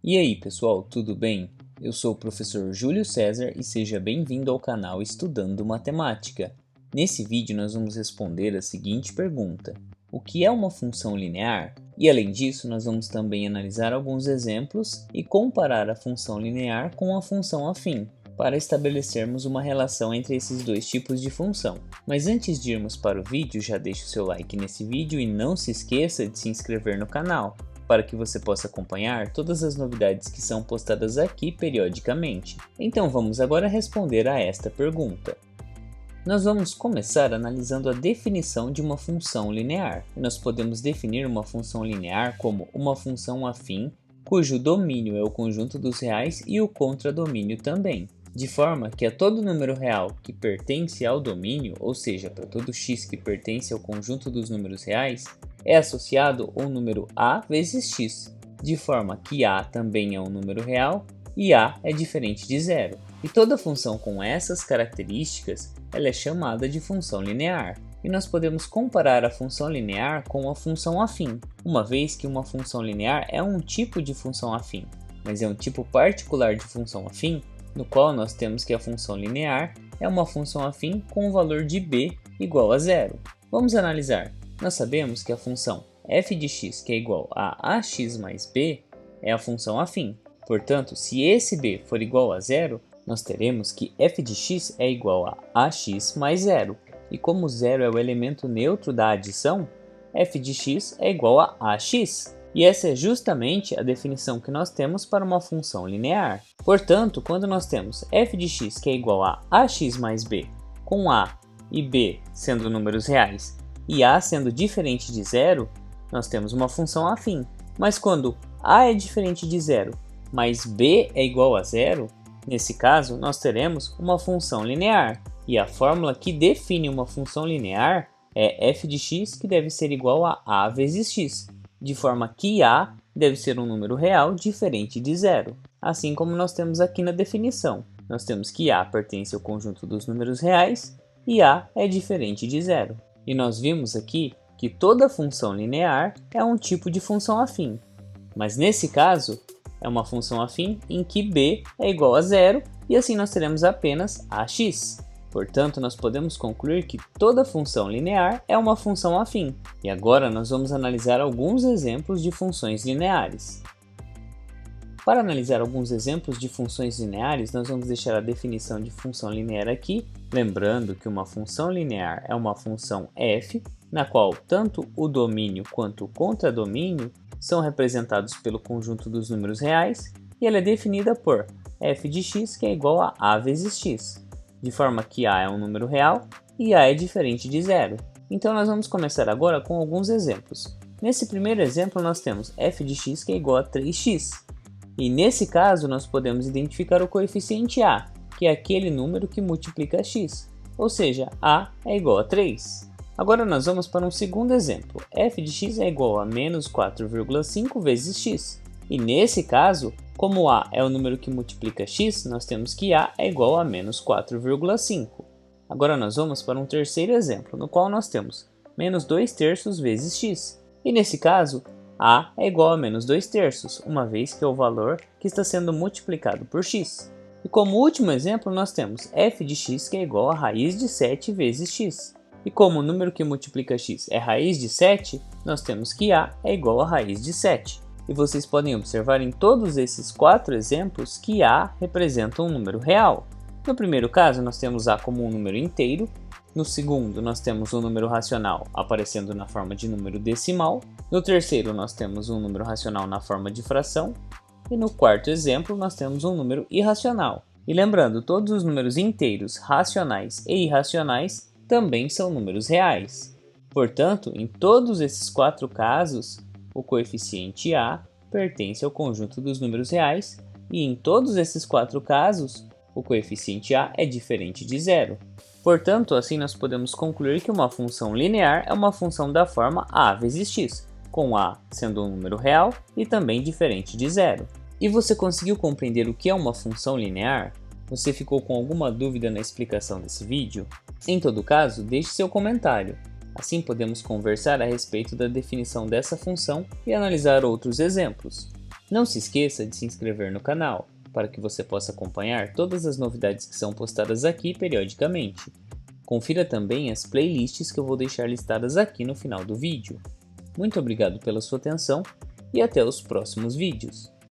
E aí, pessoal, tudo bem? Eu sou o professor Júlio César e seja bem-vindo ao canal Estudando Matemática. Nesse vídeo nós vamos responder a seguinte pergunta: o que é uma função linear? E além disso, nós vamos também analisar alguns exemplos e comparar a função linear com a função afim, para estabelecermos uma relação entre esses dois tipos de função. Mas antes de irmos para o vídeo, já deixe o seu like nesse vídeo e não se esqueça de se inscrever no canal, para que você possa acompanhar todas as novidades que são postadas aqui periodicamente. Então vamos agora responder a esta pergunta. Nós vamos começar analisando a definição de uma função linear. Nós podemos definir uma função linear como uma função afim, cujo domínio é o conjunto dos reais e o contradomínio também, de forma que a todo número real que pertence ao domínio, ou seja, para todo x que pertence ao conjunto dos números reais, é associado o número a vezes x, de forma que a também é um número real e a é diferente de zero. E toda função com essas características ela é chamada de função linear. E nós podemos comparar a função linear com a função afim, uma vez que uma função linear é um tipo de função afim, mas é um tipo particular de função afim, no qual nós temos que a função linear é uma função afim com o valor de b igual a zero. Vamos analisar. Nós sabemos que a função f de x, que é igual a ax mais b, é a função afim. Portanto, se esse b for igual a zero, nós teremos que f de x é igual a ax mais zero. E como zero é o elemento neutro da adição, f de x é igual a ax. E essa é justamente a definição que nós temos para uma função linear. Portanto, quando nós temos f de x que é igual a ax mais b, com a e b sendo números reais, e a sendo diferente de zero, nós temos uma função afim. Mas quando a é diferente de zero, mas b é igual a zero, nesse caso nós teremos uma função linear. E a fórmula que define uma função linear é f de x que deve ser igual a vezes x, de forma que a deve ser um número real diferente de zero. Assim como nós temos aqui na definição, nós temos que a pertence ao conjunto dos números reais e a é diferente de zero. E nós vimos aqui que toda função linear é um tipo de função afim, mas nesse caso é uma função afim em que b é igual a zero e assim nós teremos apenas ax. Portanto, nós podemos concluir que toda função linear é uma função afim. E agora nós vamos analisar alguns exemplos de funções lineares. Para analisar alguns exemplos de funções lineares, nós vamos deixar a definição de função linear aqui, lembrando que uma função linear é uma função f, na qual tanto o domínio quanto o contradomínio são representados pelo conjunto dos números reais, e ela é definida por f de x que é igual a vezes x, de forma que a é um número real e a é diferente de zero. Então nós vamos começar agora com alguns exemplos. Nesse primeiro exemplo nós temos f de x que é igual a 3x. E nesse caso nós podemos identificar o coeficiente a, que é aquele número que multiplica x, ou seja, a é igual a 3. Agora nós vamos para um segundo exemplo. F de x é igual a menos 4,5 vezes x. E nesse caso, como a é o número que multiplica x, nós temos que a é igual a menos 4,5. Agora nós vamos para um terceiro exemplo, no qual nós temos menos 2/3 vezes x. E nesse caso, a é igual a menos 2/3, uma vez que é o valor que está sendo multiplicado por x. E como último exemplo, nós temos f de x que é igual a raiz de 7 vezes x. E como o número que multiplica x é raiz de 7, nós temos que a é igual a raiz de 7. E vocês podem observar em todos esses 4 exemplos que a representa um número real. No primeiro caso, nós temos a como um número inteiro. No segundo, nós temos um número racional aparecendo na forma de número decimal. No terceiro, nós temos um número racional na forma de fração. E no quarto exemplo, nós temos um número irracional. E lembrando, todos os números inteiros, racionais e irracionais também são números reais. Portanto, em todos esses 4 casos, o coeficiente a pertence ao conjunto dos números reais e em todos esses 4 casos, o coeficiente a é diferente de zero. Portanto, assim nós podemos concluir que uma função linear é uma função da forma a vezes x, com a sendo um número real e também diferente de zero. E você conseguiu compreender o que é uma função linear? Você ficou com alguma dúvida na explicação desse vídeo? Em todo caso, deixe seu comentário. Assim podemos conversar a respeito da definição dessa função e analisar outros exemplos. Não se esqueça de se inscrever no canal, para que você possa acompanhar todas as novidades que são postadas aqui periodicamente. Confira também as playlists que eu vou deixar listadas aqui no final do vídeo. Muito obrigado pela sua atenção e até os próximos vídeos.